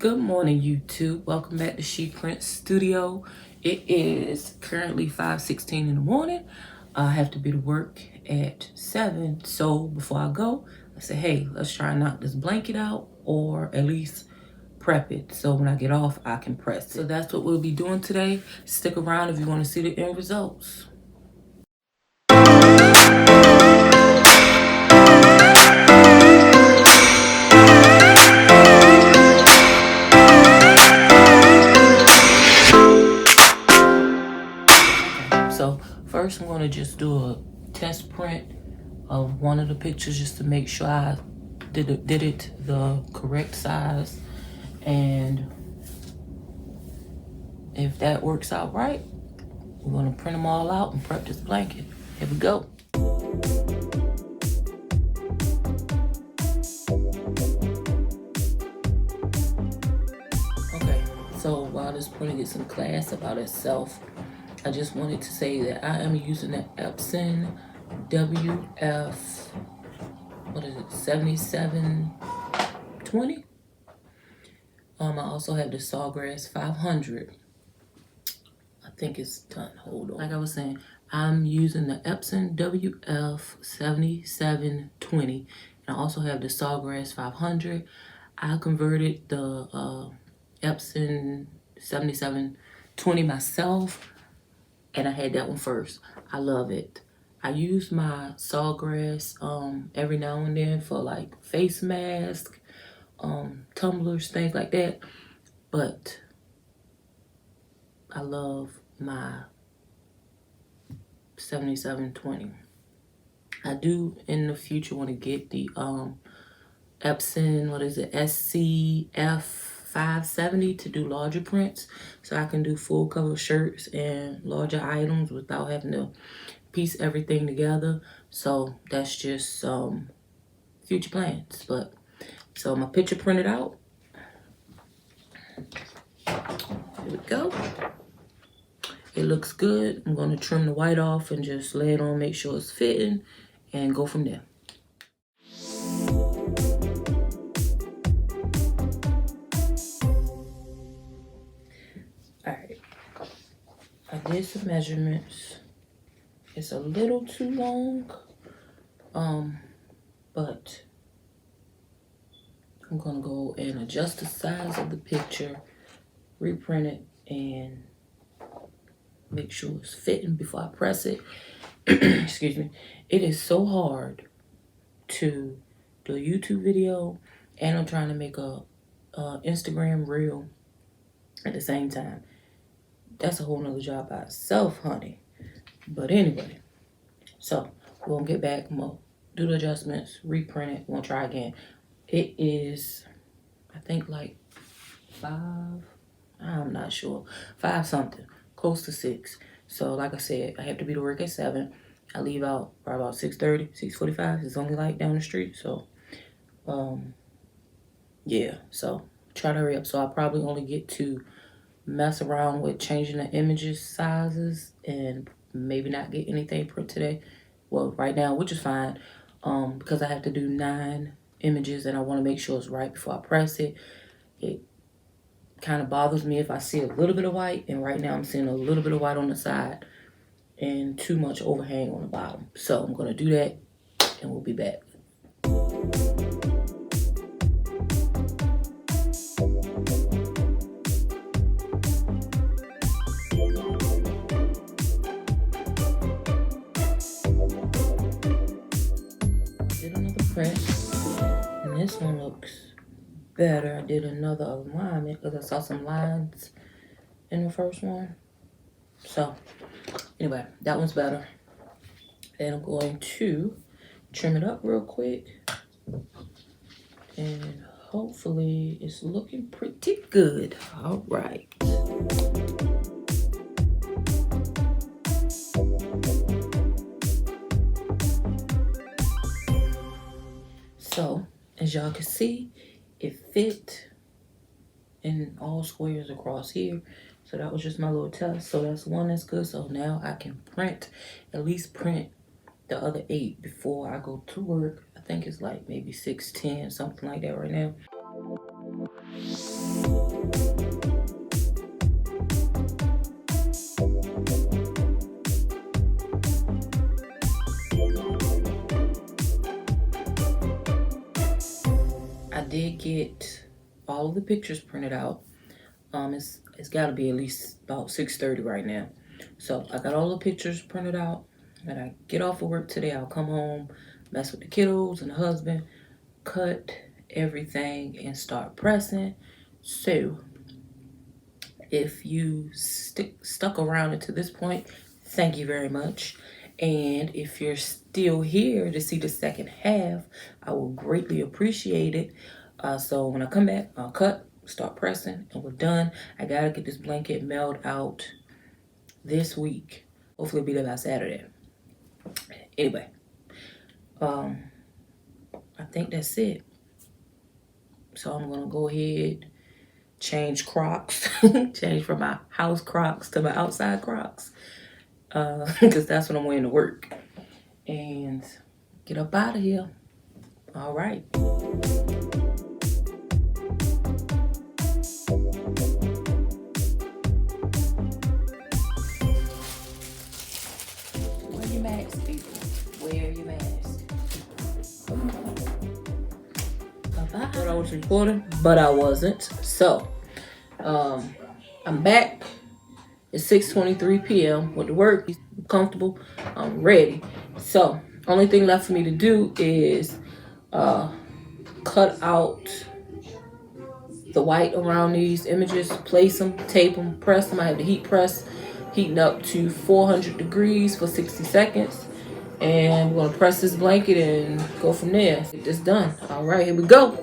Good morning, YouTube. Welcome back to She Print Studio. It is currently 5:16 in the morning. I have to be to work at 7. So before I go, I said, hey, let's try and knock this blanket out or at least prep it. So when I get off, I can press it. So that's what we'll be doing today. Stick around if you want to see the end results. So first I'm going to just do a test print of one of the pictures just to make sure I did it the correct size, and if that works out right, we're going to print them all out and prep this blanket. Here we go. Okay, so while this printing gets some class about itself, I just wanted to say that I am using the Epson WF, what is it, 7720? I also have the Sawgrass 500. I think it's done, hold on. Like I was saying, I'm using the Epson WF 7720. And I also have the Sawgrass 500. I converted the Epson 7720 myself, and I had that one first. I love it. I use my Sawgrass every now and then for like face mask, tumblers, things like that. But I love my 7720. I do in the future want to get the Epson, what is it, SCF 570 to do larger prints, so I can do full cover shirts and larger items without having to piece everything together. So that's just future plans. But so my picture printed out. Here we go. It looks good. I'm going to trim the white off and just lay it on, make sure it's fitting, and go from there. Alright, I did some measurements. It's a little too long, but I'm gonna go and adjust the size of the picture, reprint it, and make sure it's fitting before I press it. Excuse me. It is so hard to do a YouTube video, and I'm trying to make a Instagram reel at the same time. That's a whole nother job by itself, honey. But anyway, so we're gonna get back, I'm gonna do the adjustments, reprint it, we're gonna try again. It is, I think, like 5, I'm not sure, 5 something, close to 6. So like I said, I have to be to work at 7. I leave out probably about 6:30, 6:45. It's only like down the street. So yeah, so try to hurry up. So I probably only get to mess around with changing the images sizes and maybe not get anything print today. Well, right now, which is fine, because I have to do 9 images and I want to make sure it's right before I press it. It kind of bothers me if I see a little bit of white, and right now I'm seeing a little bit of white on the side and too much overhang on the bottom. So I'm going to do that and we'll be back. Did another press, and this one looks better. I did another alignment because I saw some lines in the first one. So anyway, that one's better. And I'm going to trim it up real quick, and hopefully it's looking pretty good. All right. So as y'all can see, it fit in all squares across here. So that was just my little test. So that's one that's good. So now I can print, at least print the other 8 before I go to work. I think it's like maybe 6:10, something like that right now. did get all of the pictures printed out. It's got to be at least about 6:30 right now. So I got all the pictures printed out. And I get off of work today. I'll come home, mess with the kiddos and the husband, cut everything, and start pressing. So if you stuck around to this point, thank you very much. And if you're still here to see the second half, I will greatly appreciate it. So when I come back, I'll cut, start pressing, and we're done. I gotta get this blanket mailed out this week. Hopefully it'll be there by Saturday. Anyway, I think that's it. So I'm gonna go ahead, change Crocs, change from my house Crocs to my outside Crocs, because that's what I'm wearing to work, and get up out of here. All right. Wear your mask, people. Wear your mask. I thought I was recording, but I wasn't. So, I'm back. It's 6:23 p.m. Went to work. I'm comfortable. I'm ready. So, only thing left for me to do is cut out the white around these images, place them, tape them, press them. I have the heat press heating up to 400 degrees for 60 seconds. And we're gonna press this blanket and go from there. Get this done. All right, here we go.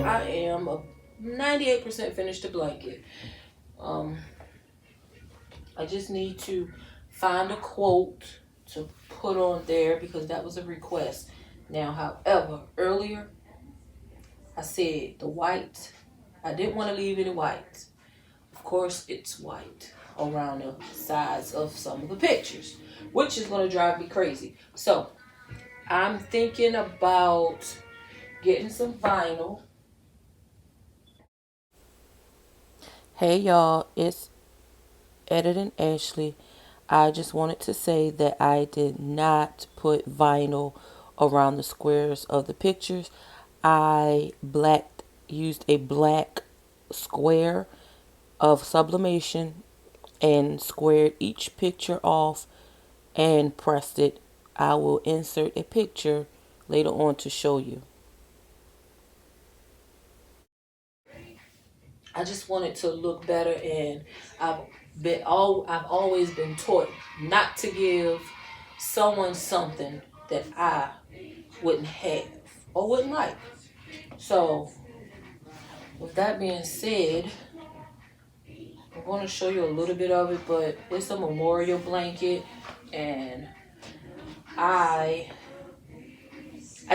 I am a 98% finished the blanket. I just need to find a quote to put on there because that was a request. Now, however, earlier I said the white, I didn't want to leave any white. Of course, it's white around the sides of some of the pictures, which is going to drive me crazy. So, I'm thinking about getting some vinyl. Hey y'all, it's Editing Ashley. I just wanted to say that I did not put vinyl around the squares of the pictures. I used a black square of sublimation and squared each picture off and pressed it. I will insert a picture later on to show you. I just want it to look better, and I've always been taught not to give someone something that I wouldn't have or wouldn't like. So, with that being said, I'm going to show you a little bit of it, but it's a memorial blanket, and I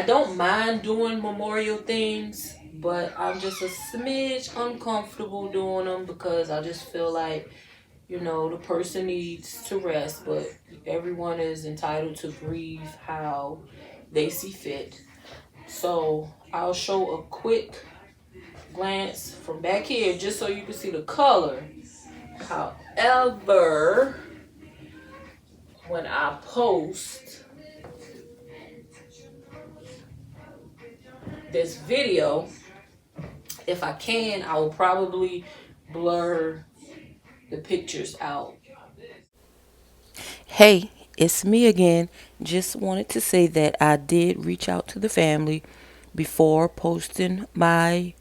don't mind doing memorial things, but I'm just a smidge uncomfortable doing them because I just feel like, you know, the person needs to rest, but everyone is entitled to grieve how they see fit. So I'll show a quick glance from back here just so you can see the color. However, when I post this video, if I can, I will probably blur the pictures out. Hey, it's me again. Just wanted to say that I did reach out to the family before posting my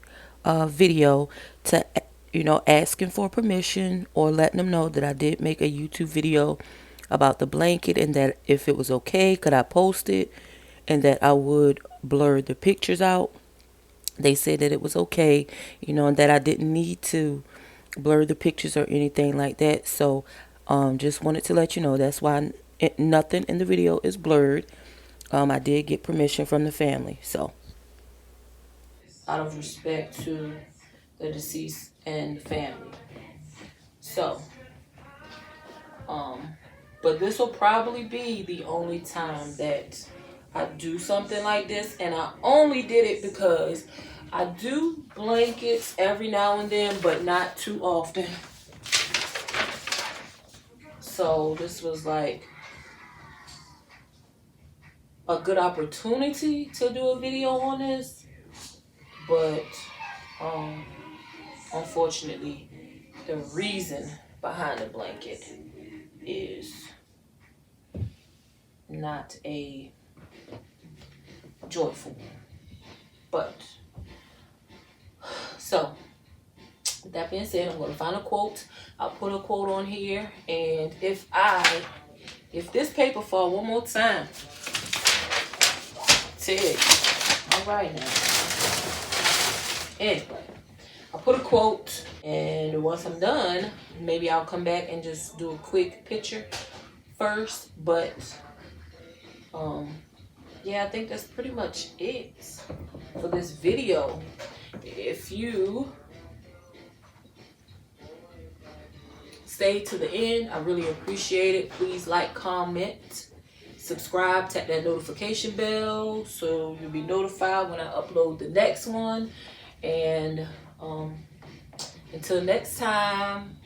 video to, you know, asking for permission or letting them know that I did make a YouTube video about the blanket and that if it was okay, could I post it and that I would blur the pictures out. They said that it was okay, you know, and that I didn't need to blur the pictures or anything like that. So just wanted to let you know that's why nothing in the video is blurred. I did get permission from the family, so out of respect to the deceased and the family. So but this will probably be the only time that I do something like this, and I only did it because I do blankets every now and then, but not too often. So this was like a good opportunity to do a video on this, but unfortunately the reason behind the blanket is not a joyful one. But so with that being said, I'm going to find a quote. I'll put a quote on here, and if this paper fall one more time, Ted, all right now. Anyway, I'll put a quote, and once I'm done, maybe I'll come back and just do a quick picture first. But yeah, I think that's pretty much it for this video. If you stay to the end, I really appreciate it. Please like, comment, subscribe, tap that notification bell so you'll be notified when I upload the next one. And until next time,